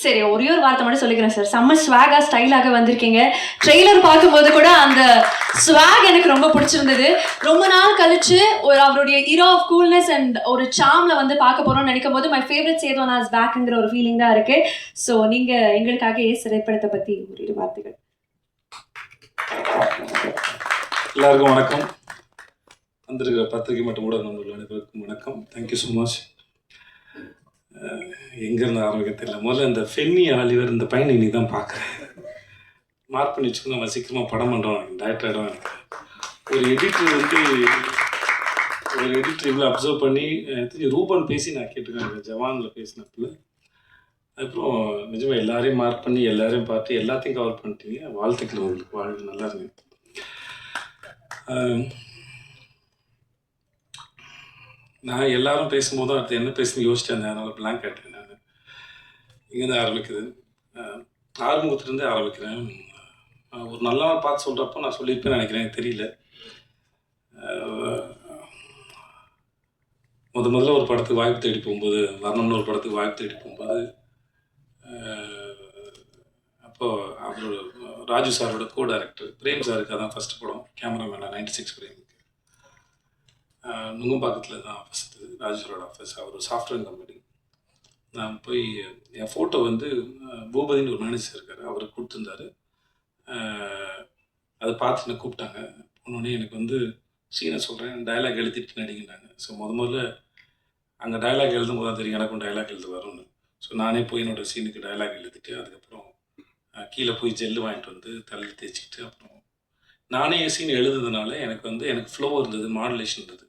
சரி, ஒரே ஒரு வார்த்தை மட்டும் சொல்லிக்கிறேன் சார். செம்ம ஸ்வாகா ஸ்டைலாக வந்திருக்கீங்க. ட்ரெய்லர் பார்க்கும்போது கூட அந்த ஸ்வாக் எனக்கு ரொம்ப பிடிச்சிருந்தது. ரொம்ப நாள் கழிச்சு ஒரு அவருடைய இரா ஆஃப் கூல்னஸ் அண்ட் ஒரு சார்ம்ல வந்து பார்க்க போறோம்னு நினைக்கும் போது மை ஃபேவரட் சேதுவனா இஸ் பேக்ங்கிற ஒரு ஃபீலிங் தான் இருக்கு. ஸோ நீங்க எங்களுக்காக திரைப்படத்தை பத்தி ஒரு இரு வார்த்தைகள். எல்லாருக்கும் வணக்கம். வந்திருக்கிற பத்திரிகை மற்றும் ஊடக நண்பர்கள் அனைவருக்கும் வணக்கம். Thank you so much. எங்கேருந்து ஆரம்பிக்க தெரியல. முதல்ல இந்த ஃபென்னி ஆலிவர் இந்த பையனை இன்னைக்கு தான் பார்க்குறேன். மார்க் பண்ணி வச்சுக்கணும். நம்ம சீக்கிரமாக படம் பண்ணுறோம். எனக்கு டைரக்டர் ஆகிடும். எனக்கு ஒரு எடிட்டர் இவ்வளோ அப்சர்வ் பண்ணி ரூபன் பேசி நான் கேட்டுருக்கேன். ஜவானில் பேசினப்பில் அப்புறம் நிஜமாக எல்லாரையும் மார்க் பண்ணி எல்லாரையும் பார்த்து எல்லாத்தையும் கவர் பண்ணிட்டீங்க. வாழ்த்துக்கள் உங்களுக்கு. வாழ்க்கை நல்லா இருங்க. நான் எல்லாரும் பேசும்போது அடுத்து என்ன பேசுன்னு யோசிச்சேன். அதனால் பிளாங்க் ஆகிட்டேன். நான் இங்கேருந்து ஆரம்பிக்குது. ஆரம்பத்துலேருந்தே ஆரம்பிக்கிறேன். ஒரு நல்ல நாள் பார்த்து சொல்கிறப்போ நான் சொல்லியிருப்பேன்னு நினைக்கிறேன். எனக்கு தெரியல. முதல்ல ஒரு படத்துக்கு வாய்ப்பு தேடி போகும்போது, வரணும்னு ஒரு படத்துக்கு வாய்ப்பு தேடி போகும்போது, அப்போது அவரோட ராஜு சாரோட கோ டைரக்டர் பிரேம் சாருக்கு அதான் ஃபஸ்ட்டு படம். கேமராமேனாக 96 பிரேமுக்கு நுங்கம்பாக்கத்தில் தான் ஃபஸ்ட்டு ராஜு சாரோட ஆஃபீஸ். அவர் சாஃப்ட்வேர் கம்பெனி. நான் போய் என் ஃபோட்டோ வந்து பூபதினு ஒரு மேனேஜர் இருக்கார், அவருக்கு கொடுத்துருந்தாரு. அதை பார்த்து என்னை கூப்பிட்டாங்க. போனோடனே எனக்கு வந்து சீனை சொல்கிறேன், டைலாக் எழுதிட்டு நடிக்கிறாங்க. ஸோ முதல்ல அங்கே டைலாக் எழுதும் போது தான் தெரியும் எனக்கும் டைலாக் எழுத வரும்னு. ஸோ நானே போய் என்னோடய சீனுக்கு டைலாக் எழுதிட்டு அதுக்கப்புறம் கீழே போய் ஜெல்லு வாங்கிட்டு வந்து தள்ளி தேய்ச்சிக்கிட்டு அப்புறம் நானே என் சீன் எழுதுறதுனால எனக்கு ஃப்ளோ இருந்தது, மாடுலேஷன் இருந்தது.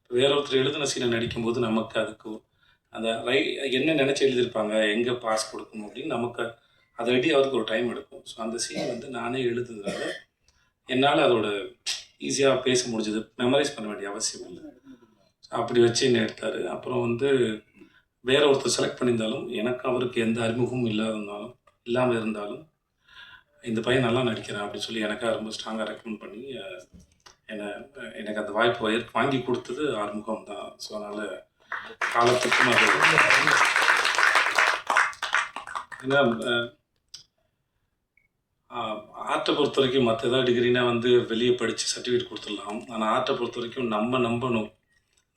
இப்போ வேற ஒருத்தர் எழுதின சீனை நடிக்கும்போது நமக்கு அதுக்கு அந்த என்ன நினச்சி எழுதியிருப்பாங்க, எங்கே பாஸ் கொடுக்கணும் அப்படின்னு நமக்கு அதை ரெடி ஆகிறதுக்கு ஒரு டைம் எடுக்கும். ஸோ அந்த சீன் வந்து நானே எழுதுறதுனால என்னால் அதோட ஈஸியாக பேச முடிஞ்சது. மெமரைஸ் பண்ண வேண்டிய அவசியம் இல்லை. அப்படி வச்சு என்ன எடுத்தார். அப்புறம் வந்து வேற ஒருத்தர் செலக்ட் பண்ணியிருந்தாலும் எனக்கு அவருக்கு எந்த அறிமுகமும் இல்லாமல் இருந்தாலும் இந்த பையன் நல்லா நடிக்கிறான் அப்படின்னு சொல்லி எனக்காக ரொம்ப ஸ்ட்ராங்காக ரெக்கமெண்ட் பண்ணி எனக்கு அந்த வாய்ப்பு வாங்கி கொடுத்தது ஆறுமுகம் தான். ஸோ அதனால் காலத்துக்கும் அது ஏன்னா ஆர்ட்டை பொறுத்த வரைக்கும் மற்ற ஏதாவது டிகிரினா வந்து வெளியே படித்து சர்டிஃபிகேட் கொடுத்துடலாம். ஆனால் ஆர்ட்டை பொறுத்த வரைக்கும் நம்ம நம்பணும்.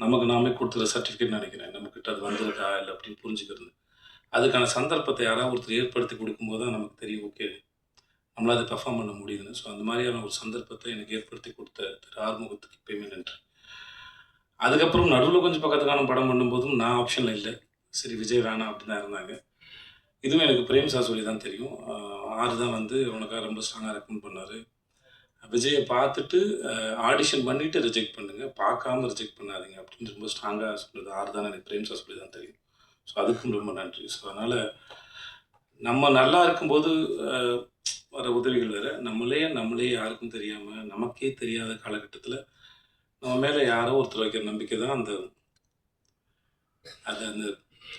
நமக்கு நாமே கொடுத்துற சர்டிஃபிகேட் நினைக்கிறேன். நம்மக்கிட்ட அது வந்திருக்கா இல்லை அப்படின்னு புரிஞ்சுக்கிறது. அதுக்கான சந்தர்ப்பத்தை யாராவது ஒருத்தர் ஏற்படுத்தி கொடுக்கும்போது தான் நமக்கு தெரியும், ஓகே நம்மளால் அதை பெர்ஃபார்ம் பண்ண முடியுதுன்னு. ஸோ அந்த மாதிரியான ஒரு சந்தர்ப்பத்தை எனக்கு ஏற்படுத்தி கொடுத்த திரு ஆறுமுகத்துக்கு எப்பயுமே நன்றி. அதுக்கப்புறம் நடுவில் கொஞ்சம் பக்கத்துக்கான படம் பண்ணும்போதும் நான் ஆப்ஷனில் இல்லை. சரி விஜய் வேணாம் அப்படின்னு தான் இருந்தாங்க. இதுவும் எனக்கு பிரேம் சார் சொல்லி தான் தெரியும். ஆறு தான் வந்து உனக்காக ரொம்ப ஸ்ட்ராங்காக ரெக்கமெண்ட் பண்ணார். விஜயை பார்த்துட்டு ஆடிஷன் பண்ணிவிட்டு ரிஜெக்ட் பண்ணுங்கள், பார்க்காம ரிஜெக்ட் பண்ணாதீங்க அப்படின்னு ரொம்ப ஸ்ட்ராங்காக சொன்னது ஆறு தான் எனக்கு பிரேம் சார் சொல்லி தான் தெரியும். ஸோ அதுக்கும் ரொம்ப நன்றி. ஸோ அதனால் நம்ம நல்லா இருக்கும்போது வர உதவிகள் வேறு. நம்மளே யாருக்கும் தெரியாமல் நமக்கே தெரியாத காலகட்டத்தில் நம்ம மேலே யாரோ ஒருத்தர் வைக்கிற நம்பிக்கை தான் அந்த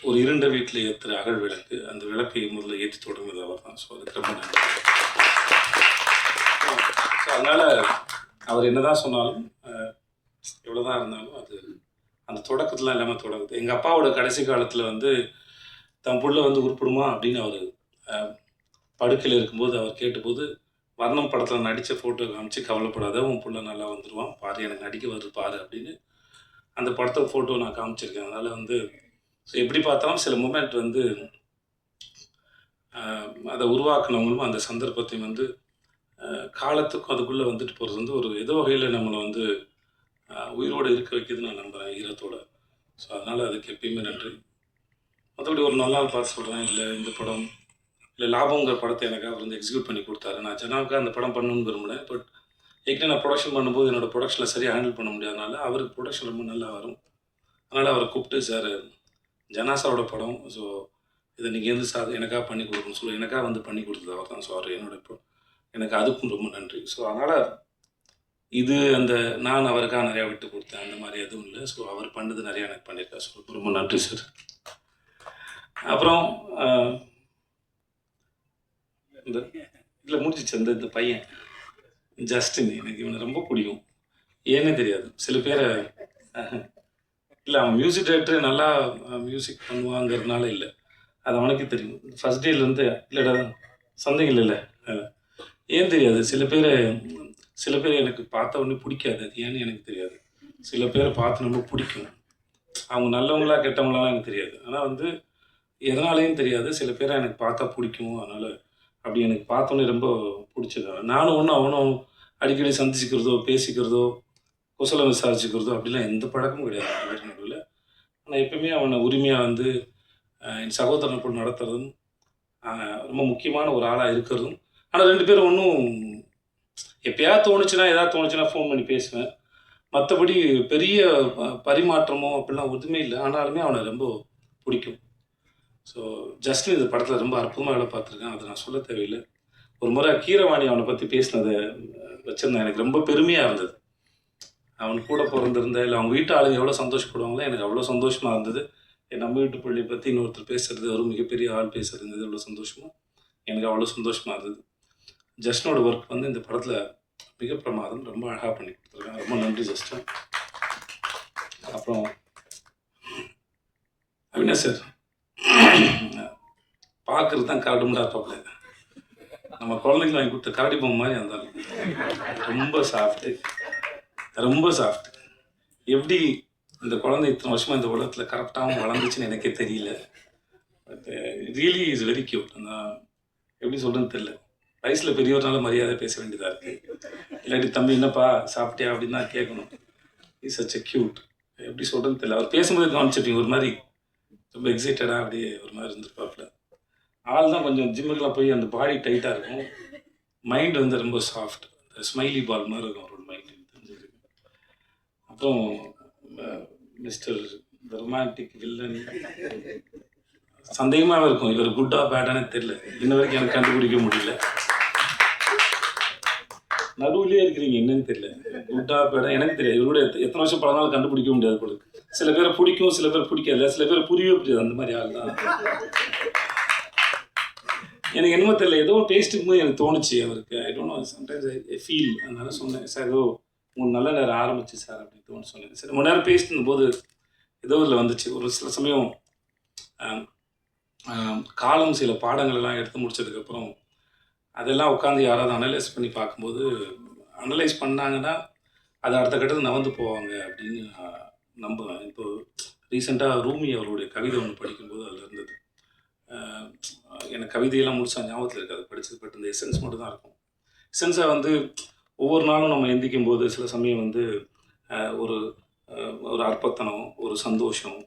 ஒரு இருண்ட வீட்டில் ஏற்றுற அகல் விளக்கு. அந்த விளக்கை முதல்ல ஏற்றி தொடங்குது அவர் தான். ஸோ அதுக்கு ரொம்ப நன்றி. ஸோ அதனால் அவர் என்ன தான் சொன்னாலும் எவ்வளோ தான் இருந்தாலும் அது அந்த தொடக்கத்தில் இல்லாமல் தொடங்குது. எங்கள் அப்பாவோட கடைசி காலத்தில் வந்து தன் புள்ள வந்து உருப்பிடுமா அப்படின்னு அவர் படுக்கையில் இருக்கும்போது அவர் கேட்டபோது வர்ணம் படத்தில் நடித்த ஃபோட்டோ காமிச்சு, கவலைப்படாத உன் புள்ள நல்லா வந்துடுவான் பாரு, எனக்கு நடிக்க வருது பாரு அப்படின்னு அந்த படத்தை ஃபோட்டோ நான் காமிச்சிருக்கேன். அதனால் வந்து ஸோ எப்படி பார்த்தாலும் சில மூமெண்ட் வந்து அதை உருவாக்குனவங்களும் அந்த சந்தர்ப்பத்தையும் வந்து காலத்துக்கும் அதுக்குள்ளே வந்துட்டு போகிறது வந்து ஒரு ஏதோ வகையில் நம்மளை வந்து உயிரோடு இருக்க வைக்கிதுன்னு நான் நம்புகிறேன், ஈரத்தோட. ஸோ அதனால் அதுக்கு எப்பயுமே நன்றி. மற்றபடி ஒரு நல்ல நாள் பார்த்து சொல்கிறேன். இல்லை இந்த படம் இல்லை லாபங்கிற படத்தை எனக்கு அவர் வந்து எக்ஸிக்யூட் பண்ணி கொடுத்தாரு. நான் ஜனாவுக்கு அந்த படம் பண்ணணும்னு விரும்பினேன். பட் ஏற்கனவே நான் ப்ரொடக்ஷன் பண்ணும்போது என்னோடய ப்ரொடக்ஷனில் சரியாக ஹேண்டில் பண்ண முடியாதனால அவருக்கு ப்ரொடக்ஷன் ரொம்ப நல்லா வரும். அதனால் அவரை கூப்பிட்டு, சார் ஜனாசாவோட படம், ஸோ இதை நீங்கள் எந்த எனக்காக பண்ணி கொடுக்கணும்னு சொல்லி எனக்காக வந்து பண்ணி கொடுத்தது அவர் தான். ஸோ அவர் எனக்கு அதுக்கும் ரொம்ப நன்றி. ஸோ அதனால் இது அந்த நான் அவருக்காக நிறையா விட்டு கொடுத்தேன் அந்த மாதிரி எதுவும் இல்லை. ஸோ அவர் பண்ணது நிறையா எனக்கு பண்ணியிருக்காரு. ஸோ ரொம்ப நன்றி சார். அப்புறம் இந்த இதில் முடிஞ்சிச்சு. இந்த பையன் ஜஸ்டின், எனக்கு இவனை ரொம்ப பிடிக்கும். ஏன்னே தெரியாது. சில பேரை இல்லை அவன் மியூசிக் டைரக்டர் நல்லா மியூசிக் பண்ணுவாங்கிறதுனால இல்லை, அது அவனுக்கே தெரியும். ஃபர்ஸ்ட் டேலேருந்து இல்லைடா சந்தேகம் இல்லைல்ல. ஏன் தெரியாது, சில பேர் எனக்கு பார்த்த உடனே பிடிக்காது. அது ஏன்னு எனக்கு தெரியாது. சில பேரை பார்த்து ரொம்ப பிடிக்கும். அவங்க நல்லவங்களா கெட்டவங்களாலாம் எனக்கு தெரியாது. ஆனால் வந்து எதனாலேயும் தெரியாது, சில பேரை எனக்கு பார்த்தா பிடிக்கும். அதனால் அப்படி எனக்கு பார்த்தோன்னே ரொம்ப பிடிச்சது. நானும் ஒன்றும் அவனும் அடிக்கடி சந்திச்சுக்கிறதோ பேசிக்கிறதோ குசலம் விசாரிச்சுக்கிறதோ அப்படிலாம் எந்த பழக்கமும் கிடையாது ரெண்டு பேருக்கு நடுவில். ஆனால் எப்பவுமே அவனை உரிமையாக வந்து என் சகோதரனை போல் நடத்துறதும் ரொம்ப முக்கியமான ஒரு ஆளாக இருக்கிறதும். ஆனால் ரெண்டு பேரும் ஒன்றும் எப்பயாவது தோணுச்சுன்னா ஃபோன் பண்ணி பேசுவேன். மற்றபடி பெரிய பரிமாற்றமோ அப்படிலாம் எதுவுமே இல்லை. ஆனாலுமே அவனை ரொம்ப பிடிக்கும். ஸோ ஜஸ்டின் இந்த படத்தில் ரொம்ப அற்புதமாக வேலை பார்த்துருக்கேன். அதை நான் சொல்ல தேவையில்லை. ஒரு முறை கீரவாணி அவனை பற்றி பேசினதை வச்சுருந்தேன். எனக்கு ரொம்ப பெருமையாக இருந்தது. அவன் கூட பிறந்திருந்த இல்லை அவங்க வீட்டு ஆளுங்க எவ்வளோ சந்தோஷப்படுவாங்களோ எனக்கு அவ்வளோ சந்தோஷமாக இருந்தது. நம்ம வீட்டு பிள்ளையை பற்றி இன்னொருத்தர் பேசுறது, ஒரு மிகப்பெரிய ஆள் பேசுறது எவ்வளோ சந்தோஷமாக எனக்கு அவ்வளோ சந்தோஷமாக இருந்தது. ஜஸ்டினோட ஒர்க் வந்து இந்த படத்தில் மிக பிரமாதம். ரொம்ப அழகாக பண்ணி கொடுத்துருக்காங்க. ரொம்ப நன்றி ஜஸ்டின். அப்புறம் அவினாஷ் சார் பார்க்குறது தான் கரடுமுடா இருப்பாப்ல. நம்ம குழந்தைங்க வாங்கி கொடுத்த கரடி பொம்மை மாதிரி இருந்தாலும் ரொம்ப சாஃப்ட்டு. எப்படி இந்த குழந்தை இத்தனை வருஷமாக இந்த உலகத்தில் கரெக்டாகவும் வளர்ந்துச்சுன்னு எனக்கே தெரியல. But really is very cute. நான் எப்படி சொல்கிறேன்னு தெரியல. வயசில் பெரியவர்னால மரியாதை பேச வேண்டியதாக இருக்குது. இல்லாட்டி தம்பி என்னப்பா சாப்பிட்டியா அப்படின்னு தான் கேட்கணும். Is such a cute. எப்படி சொல்கிறேன்னு தெரியல. அவர் பேசும்போது கவனிச்சிருப்பீங்க, ஒரு மாதிரி ரொம்ப எக்ஸைட்டடாக அப்படியே ஒரு மாதிரி இருந்திருப்பாப்புல. ஆள் தான் கொஞ்சம் ஜிம்முக்கெலாம் போய் அந்த பாடி டைட்டாக இருக்கும். மைண்ட் வந்து ரொம்ப சாஃப்ட், ஸ்மைலி பால் மாதிரி இருக்கும் அவரோட மைண்ட் தெரிஞ்சுருக்கு. அப்புறம் மிஸ்டர் ரொமான்டிக் வில்லன் சந்தேகமாக இருக்கும். இவர் குட்டா பேடானே தெரியல. இன்ன வரைக்கும் எனக்கு கண்டுபிடிக்க முடியல. நடுவுலேயே இருக்கிறீங்க, என்னன்னு தெரியல. குட்டா பேடா எனக்கு தெரியாது. இவரோட எத்தனை வருஷம் பழனாலும் கண்டுபிடிக்க முடியாது போல. சில பேரை பிடிக்கும், சில பேர் பிடிக்காது, சில பேர் புரியவே புரியாது. அந்த மாதிரி ஆள் தான் எனக்கு. என்னமோ தெரியல, ஏதோ டேஸ்ட்டுக்கும் போது எனக்கு தோணுச்சு அவருக்கு. I don't know, sometimes I feel. அதனால சொன்னேன், சார் ஏதோ உங்களுக்கு நல்ல நேரம் ஆரம்பிச்சு சார் அப்படின்னு தோணுன்னு சொன்னேன். சரி, ரொம்ப நேரம் பேசிட்டு போது ஏதோ இதில் வந்துச்சு. ஒரு சில சமயம் காலம் சில பாடங்கள்லாம் எடுத்து முடிச்சதுக்கப்புறம் அதெல்லாம் உட்காந்து யாராவது அனலைஸ் பண்ணி பார்க்கும்போது, அனலைஸ் பண்ணாங்கன்னா அது அடுத்த கட்டத்தில் நகர்ந்து போவாங்க அப்படின்னு நம்புவேன். இப்போ ரீசெண்டாக ரூமி அவருடைய கவிதை ஒன்று படிக்கும்போது அதில் இருந்தது. எனக்கு கவிதையெல்லாம் முடிச்சா ஞாபகத்தில் இருக்காது படித்தது. பட் இந்த எசன்ஸ் மட்டும் தான் இருக்கும். எசன்ஸை வந்து ஒவ்வொரு நாளும் நம்ம எந்திக்கும் போது சில சமயம் வந்து ஒரு ஒரு அற்பத்தனம், ஒரு சந்தோஷம்,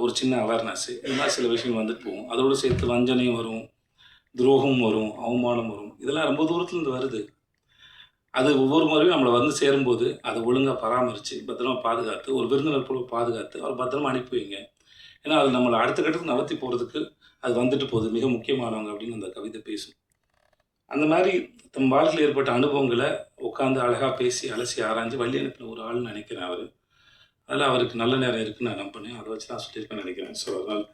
ஒரு சின்ன அவேர்னஸ், இந்த மாதிரி சில விஷயங்கள் வந்துட்டு போகும். அதோடு சேர்த்து வஞ்சனையும் வரும், துரோகம் வரும், அவமானம் வரும். இதெல்லாம் ரொம்ப தூரத்துலேருந்து வருது. அது ஒவ்வொரு முறையும் நம்மளை வந்து சேரும்போது அதை ஒழுங்காக பராமரித்து பத்திரமா பாதுகாத்து, ஒரு விருந்தினர் போல பாதுகாத்து அவர் பத்திரமா அனுப்பி வைங்க. ஏன்னா அது நம்மளை அடுத்த கட்டத்துக்கு நகர்த்தி போகிறதுக்கு அது வந்துட்டு போகுது, மிக முக்கியமானவங்க அப்படின்னு அந்த கவிதை பேசும். அந்த மாதிரி தம் வாழ்க்கையில் ஏற்பட்ட அனுபவங்களை உட்காந்து அழகாக பேசி அலசி ஆராய்ஞ்சு வழி அனுப்பின ஒரு ஆள்னு நினைக்கிறேன் அவர். அதில் அவருக்கு நல்ல நேரம் இருக்குன்னு நான் நம்பினேன். அதை வச்சு நான் சொல்லியிருப்பேன்னு நினைக்கிறேன். ஸோ அதனால்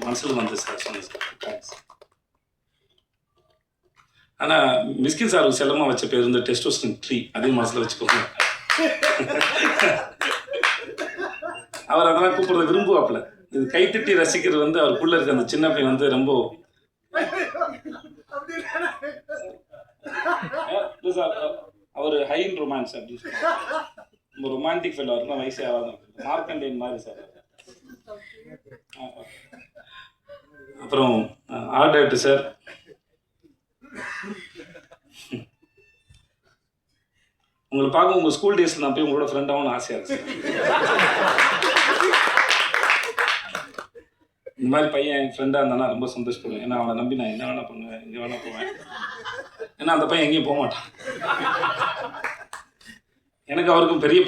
மனசில் வந்து சார் சொன்னேன் சார், தேங்க்ஸ். ஆனால் மிஸ்கின் சாருக்கு செல்லமாக வச்ச பேர் வந்து டெஸ்டோஸ்டிரோன் 3, அதே மனசில் வச்சுக்கோங்க. அவர் அதெல்லாம் கூப்பிட்றத விரும்புவாப்பில். இது கைத்தட்டி ரசிக்கிறது வந்து அவருக்குள்ளே இருக்க அந்த சின்ன பையன் வந்து ரொம்ப அவர் ஹை இன் ரொமான்ஸ் அப்படின்னு சொல்லுவாங்க. ரொம்ப ரொமான்டிக் ஃபெல்லோ, இருந்தால் வயசே ஆகாது. மார்க்கண்டேன் மாதிரி சார். அப்புறம் ஆர்ட் டைரக்டர் சார், உங்களை பார்க்க உங்கள் ஸ்கூல் டேஸில் நான் போய் உங்களோட ஃப்ரெண்டாகவும் ஆசையாக இருக்கு சார். இந்த மாதிரி பையன் என் ஃப்ரெண்டாக இருந்தானா ரொம்ப சந்தோஷப்படுவேன். ஏன்னா அவனை நம்பி நான் என்ன வேணா பண்ணுவேன், எங்கே வேணா போவேன். ஏன்னா அந்த பையன் எங்கேயும் போக மாட்டான். எனக்கு அவருக்கும் பெரிய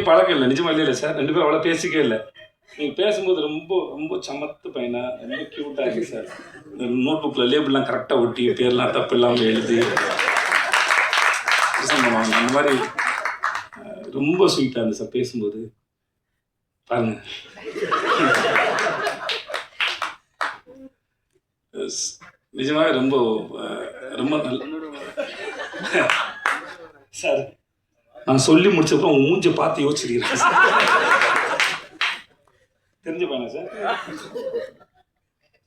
பழக்கம் இல்லை, நிஜமா இல்லை சார். ரெண்டு பேரும் அவ்வளோ பேசிக்கவே இல்லை. நீங்கள் பேசும்போது ரொம்ப ரொம்ப சமத்து பையனா, ரொம்ப க்யூட்டாக இருக்குது சார். இந்த நோட் புக்கில் லேபிள்லாம் கரெக்டாக ஒட்டி பேர்லாம் தப்பு இல்லாமல் எழுதி பண்ணுவாங்க. அந்த மாதிரி ரொம்ப ஸ்வீட்டாக இருந்துச்சு சார் பேசும்போது. பாருங்க, நிஜமாவே ரொம்ப ரொம்ப நல்ல சார். நான் சொல்லி முடிச்சப்பறம் உன் மூஞ்சை பார்த்து யோசிச்சிருக்கிறேன் சார். தெரிஞ்ச பையனா சார்?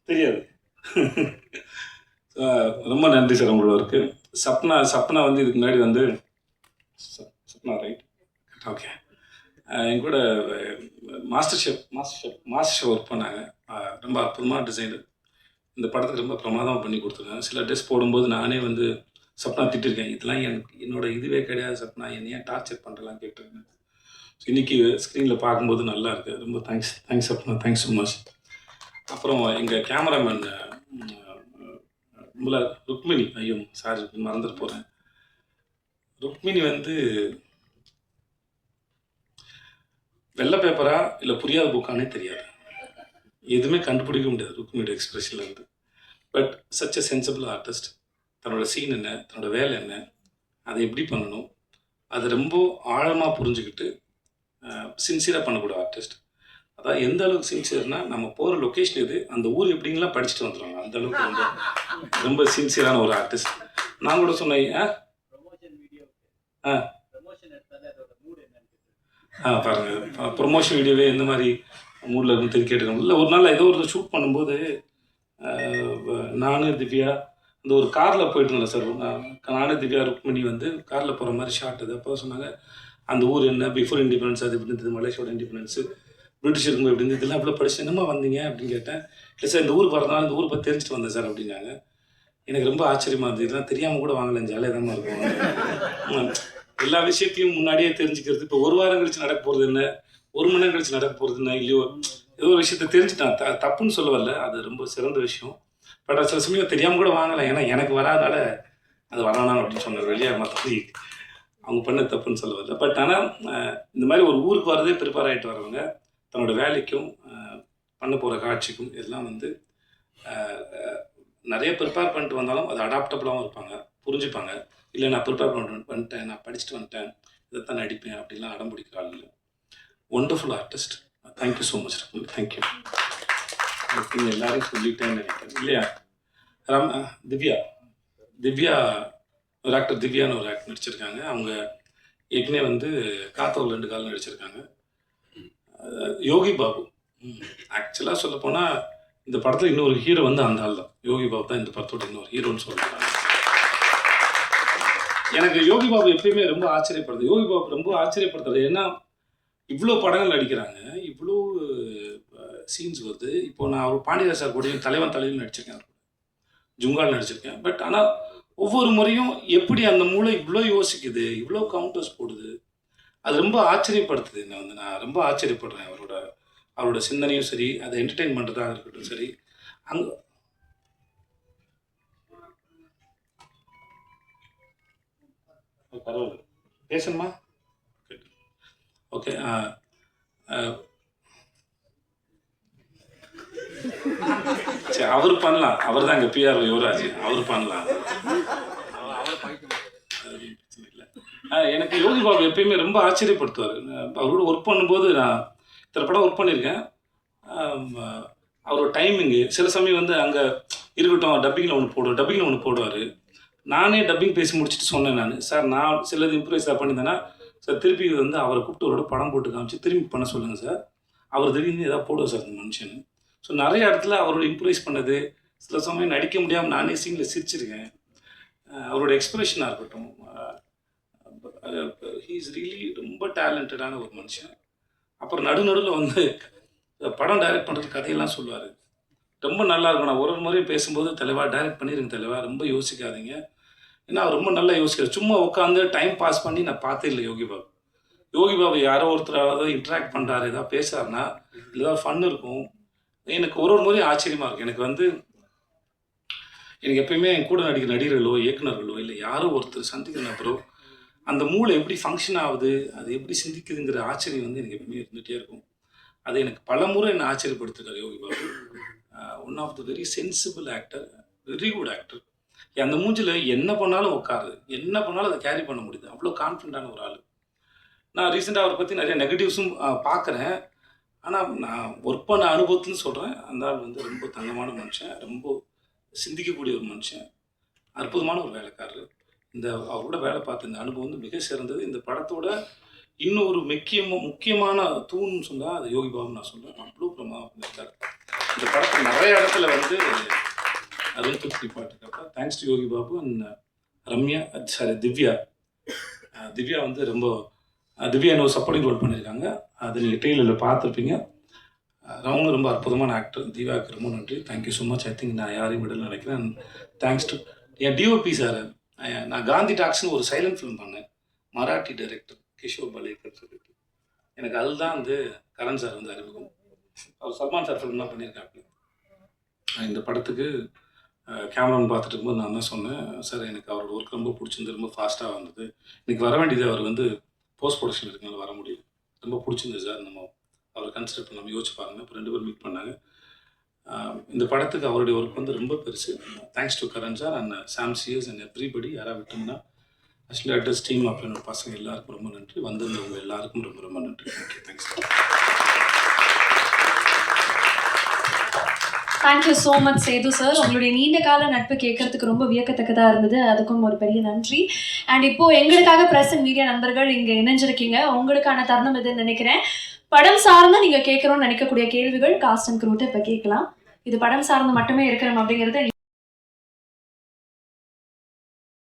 தெரியாது. ரொம்ப நன்றி சார் உங்களோட ஒர்க்கு. சப்னா வந்து இதுக்கு முன்னாடி வந்து சப்னா ரைட்? ஓகே. என் கூட மாஸ்டர் ஷெஃப் ஒர்க் பண்ணாங்க. ரொம்ப அற்புதமான டிசைனர். இந்த படத்துக்கு ரொம்ப பிரமாதமாக பண்ணி கொடுத்துருக்காங்க. சில ட்ரெஸ் போடும்போது நானே வந்து சப்னா திட்டிருக்கேன். இதெல்லாம் என்னோட இதுவே கிடையாது சப்னா, என்னை ஏன் டார்ச்சர் பண்ணுறலாம் கேட்டிருக்கேன். ஸோ இன்றைக்கி ஸ்க்ரீனில் பார்க்கும்போது நல்லா இருக்குது. ரொம்ப thanks Sapna, thanks so much. அப்புறம் எங்கள் கேமராமேன் ருக்மிணி, ஐயோ சாரி மறந்துட்டு போகிறேன். ருக்மிணி வந்து வெள்ளை பேப்பரா இல்லை புரியாத புக்கானே தெரியாது. எதுவுமே கண்டுபிடிக்க முடியாது ருக்மிணியோட எக்ஸ்பிரஷன்லேருந்து. But such a sensible artist. தன்னோட சீன் என்ன, தன்னோட வேலை என்ன, அதை எப்படி பண்ணணும், அதை ரொம்ப ஆழமாக புரிஞ்சுக்கிட்டு சின்சியராக பண்ணக்கூடிய ஆர்டிஸ்ட். அதான் எந்த அளவுக்கு சின்சியர்னா, நம்ம போகிற லொக்கேஷன் எது, அந்த ஊர் எப்படிங்கலாம் படிச்சுட்டு வந்துடுவாங்க. அந்த அளவுக்கு ரொம்ப ரொம்ப சின்சியரான ஒரு ஆர்டிஸ்ட். நான் கூட சொன்னேன் பாருங்கள் ப்ரொமோஷன் வீடியோவே எந்த மாதிரி மூடில் இருக்குன்னு கேட்டுக்கணும். இல்லை ஒரு நாள் ஏதோ ஒரு ஷூட் பண்ணும்போது நானும் திவ்யா இந்த ஒரு காரில் போயிட்டு இருந்தேன் சார். நானும் திவ்யா ருக்மிணி வந்து காரில் போகிற மாதிரி ஷார்ட் அது. அப்போ சொன்னாங்க அந்த ஊர் என்ன, பிஃபோர் இண்டிபெண்டன்ஸ் அது எப்படி இருந்தது, மலேசியாவோட இண்டிபெண்டன்ஸு, பிரிட்டிஷ் இருக்கும்போது எப்படி இருந்தது, இதெல்லாம் எவ்வளோ படிச்சு என்னமா வந்தீங்க அப்படின்னு கேட்டேன். இல்லை சார் இந்த ஊருக்கு வரதுனால இந்த ஊரை பற்றி தெரிஞ்சுட்டு வந்தேன் சார் அப்படின்னாங்க. எனக்கு ரொம்ப ஆச்சரியமாக இருந்தது. இதெல்லாம் தெரியாமல் கூட வாங்கலாம், ஜாலியாக தான் இருக்கும். எல்லா விஷயத்தையும் முன்னாடியே தெரிஞ்சுக்கிறது. இப்போ ஒரு வாரம் கழிச்சு நடக்க போகிறது என்ன, ஒரு மணி நேரம் கழிச்சு நடக்க போகிறது என்ன, இல்லையோ ஏதோ ஒரு விஷயத்த தெரிஞ்சுட்டான். தப்புன்னு சொல்ல வரல, அது ரொம்ப சிறந்த விஷயம். பட் சில சமயம் தெரியாமல் கூட வாங்கலாம். ஏன்னா எனக்கு வராதால அது வரணும் அப்படின்னு சொன்னார் வெளியே. மற்றபடி அவங்க பண்ண தப்புன்னு சொல்ல வரல. பட் ஆனால் இந்த மாதிரி ஒரு ஊருக்கு வரதே ப்ரிப்பேர் ஆகிட்டு வரவங்க தன்னோட வேலைக்கும் பண்ண போகிற காட்சிக்கும் எல்லாம் வந்து நிறைய ப்ரிப்பேர் பண்ணிட்டு வந்தாலும் அது அடாப்டபுளாகவும் இருப்பாங்க, புரிஞ்சுப்பாங்க. இல்லை நான் ப்ரிப்பேர் பண்ணிட்டேன், நான் படிச்சுட்டு வந்துட்டேன், இதைத்தான் நடிப்பேன் அப்படின்லாம் அடம் பிடிக்கிற ஆள் இல்லை. Wonderful artist. Thank you so much. Thank you. நீங்கள் எல்லாரையும் சொல்லிட்டேன்னு நினைக்கிறேன் இல்லையா? திவ்யா ஒரு ஆக்டர், திவ்யான்னு ஒரு ஆக்டர் நடிச்சிருக்காங்க. அவங்க ஏற்கனவே வந்து காத்தவர் 2 காலம் நடிச்சிருக்காங்க. யோகி பாபு ஆக்சுவலாக சொல்ல போனால் இந்த படத்தில் இன்னொரு ஹீரோ வந்து அந்த ஆள் தான். யோகி பாபு தான் இந்த படத்தோட இன்னொரு ஹீரோன்னு சொல்கிறாங்க. எனக்கு யோகி பாபு எப்பயுமே ரொம்ப ஆச்சரியப்படுது. யோகி பாபு ரொம்ப ஆச்சரியப்படுத்துறது ஏன்னா இவ்வளோ படங்கள் நடிக்கிறாங்க, இவ்வளோ சீன்ஸ் வருது. இப்போ நான் ஒரு பாண்டியராஜ் சார் கூட தலைவன் நடிச்சிருக்கேன், ஜுங்கால் நடிச்சிருக்கேன். பட் ஆனால் ஒவ்வொரு முறையும் எப்படி அந்த மூளை இவ்வளோ யோசிக்குது, இவ்வளோ கவுண்டர்ஸ் போடுது, அது ரொம்ப ஆச்சரியப்படுத்துது. என்னை வந்து நான் ரொம்ப ஆச்சரியப்படுறேன். அவரோட சிந்தனையும் சரி, அதை என்டர்டெயின் பண்ணுறதாக இருக்கட்டும் சரி. அங்கே பரவாயில்ல பேசணுமா? ஓகே. சரி அவர் பண்ணலாம், அவர் தான் இங்கே பிஆர் யுவராஜ், அவர் பண்ணலாம். எனக்கு யோகி பாபு எப்பயுமே ரொம்ப ஆச்சரியப்படுத்துவார். அவரோட ஒர்க் பண்ணும்போது நான் இத்தனை படம் ஒர்க் பண்ணியிருக்கேன். அவரோட டைமிங்கு சில சமயம் வந்து அங்கே இருக்கட்டும், டப்பிங்கில் ஒன்று போடுவார். நானே டப்பிங் பேசி முடிச்சுட்டு சொன்னேன் நான், சார் நான் சிலது இம்ப்ரூவைஸாக பண்ணியிருந்தேன்னா சார் திருப்பி வந்து அவரை கூப்பிட்டு அவரோட படம் போட்டு காமிச்சு திரும்பி பண்ண சொல்லுங்கள் சார், அவர் திடீர்னு ஏதாவது போடுவார் சார் அந்த மனுஷன். ஸோ நிறைய இடத்துல அவரோட இம்ப்ரூவைஸ் பண்ணது, சில சமயம் நடிக்க முடியாமல் நானே சீனில் சிரிச்சிருக்கேன். அவரோட எக்ஸ்பிரஷனாக இருக்கட்டும், ஹீ இஸ் ரியலி ரொம்ப டேலண்டடான ஒரு மனுஷன். அப்புறம் நடுநடுவில் வந்து படம் டைரக்ட் பண்ணுறது கதையெல்லாம் சொல்லுவார், ரொம்ப நல்லா இருக்கும். நான் ஒரு முறையும் பேசும்போது தலைவா டைரக்ட் பண்ணிடுங்க தலைவா, ரொம்ப யோசிக்காதீங்க. ஏன்னா அவர் ரொம்ப நல்லா யோசிக்கிறார். சும்மா உட்காந்து டைம் பாஸ் பண்ணி நான் பார்த்தே இல்லை யோகி பாபு. யோகி பாபு யாரோ ஒருத்தராவது இன்ட்ராக்ட் பண்ணுறாரு, ஏதாவது பேசுகிறாருன்னா ஏதாவது ஃபன் இருக்கும். எனக்கு ஒரு முறையும் ஆச்சரியமாக இருக்கும். எனக்கு எப்பயுமே என் கூட நடிக்கிற நடிகர்களோ இயக்குநர்களோ இல்லை யாரோ ஒருத்தர் சந்திக்கிற நபரோ அந்த மூளை எப்படி ஃபங்க்ஷன் ஆகுது, அது எப்படி சிந்திக்குதுங்கிற ஆச்சரியம் வந்து எனக்கு எப்பவுமே இருந்துகிட்டே இருக்கும். அது எனக்கு பல முறை என்னை ஆச்சரியப்படுத்துகிறார் Yogi Babu. One of the very sensible actor, very good actor. அந்த மூஞ்சில் என்ன பண்ணாலும் உட்காருது, என்ன பண்ணாலும் அதை கேரி பண்ண முடியுது, அவ்வளோ கான்ஃபிடண்டான ஒரு ஆள். நான் ரீசெண்டாக அவரை பற்றி நிறைய நெகட்டிவ்ஸும் பார்க்குறேன். ஆனால் நான் ஒர்க் பண்ண அனுபவத்துன்னு சொல்கிறேன், அந்த ஆள் வந்து ரொம்ப தங்கமான மனுஷன், ரொம்ப சிந்திக்கக்கூடிய ஒரு மனுஷன், அற்புதமான ஒரு வேலைக்காரர். அவரோட வேலை பார்த்த இந்த அனுபவம் வந்து மிக சிறந்தது. இந்த படத்தோட இன்னொரு முக்கியமான தூண்னு சொன்னால் அது யோகி பாபு நான் சொல்கிறேன். அவ்வளோ பிரமாதம் பண்ணியிருக்காரு. இந்த படத்தை நிறைய இடத்துல வந்து அருண் திருப்தி பாட்டுக்கப்ப thanks to Yogi Babu and Ramya Divya. Divya வந்து ரொம்ப திவ்யா என்ன ஒரு சப்போர்ட்டிங் ரோல் பண்ணியிருக்காங்க. அது நீங்கள் ட்ரெயிலரில் பார்த்துருப்பீங்க. அவங்க ரொம்ப அற்புதமான ஆக்டர். திவ்யாவுக்கு ரொம்ப நன்றி. Thank you so much. I think நான் யாரையும் விடல நினைக்கிறேன். Thanks to N DOP sir. நான் காந்தி டாக்ஸ்னு ஒரு சைலண்ட் ஃபிலிம் பண்ணேன். மராட்டி டைரக்டர் கிஷோர் பலேக்கர் சொல்லிட்டு. எனக்கு அதுதான் வந்து கரண் சார் வந்து அறிமுகம். அவர் சல்மான் சார் ஃபிலிம் தான் பண்ணியிருக்காங்க. இந்த படத்துக்கு கேமரான்னு பார்த்துட்டு இருக்கும்போது நான் தான் சொன்னேன், சார் எனக்கு அவரோட ஒர்க் ரொம்ப பிடிச்சிருந்து, ரொம்ப ஃபாஸ்ட்டாக வந்தது. இன்னைக்கு வர வேண்டியது அவர் வந்து போஸ்ட் ப்ரொடக்ஷன் இருக்குனால வர முடியல. ரொம்ப பிடிச்சிருந்தது சார், நம்ம அவரை கன்சிடர் பண்ணாமல் யோசிச்சு பாருங்கள். இப்போ 2 பேரும் மீட் பண்ணாங்க. இந்த படத்துக்கு அவருடைய ஒர்க் வந்து ரொம்ப பெருசு. Thanks to Karan sir and Sam CS and everybody. யாராவது விட்டோம்னா ஆக்சுவலி அட்ரஸ் டீம் அப்படின்னு பசங்க எல்லாருக்கும் ரொம்ப நன்றி. வந்திருந்தவங்க எல்லாருக்கும் ரொம்ப ரொம்ப நன்றி. Okay, thanks. Thank you so much Sethu sir. உங்களுடைய நீண்ட கால நட்பு கேட்கறதுக்கு ரொம்ப வியக்கத்தக்கதாக இருந்தது. அதுக்கும் ஒரு பெரிய நன்றி. அண்ட் இப்போ எங்களுக்காக பிரஸ் அண்ட் மீடியா நண்பர்கள் இங்கே இணைஞ்சிருக்கீங்க. உங்களுக்கான தருணம் இதுன்னு நினைக்கிறேன். படம் சார்ந்து நீங்கள் கேட்குறோன்னு நினைக்கக்கூடிய கேள்விகள் காஸ்ட் அண்ட் க்ரூட்டை இப்போ கேட்கலாம். இது படம் சார்ந்து மட்டுமே இருக்கிறோம் அப்படிங்கிறது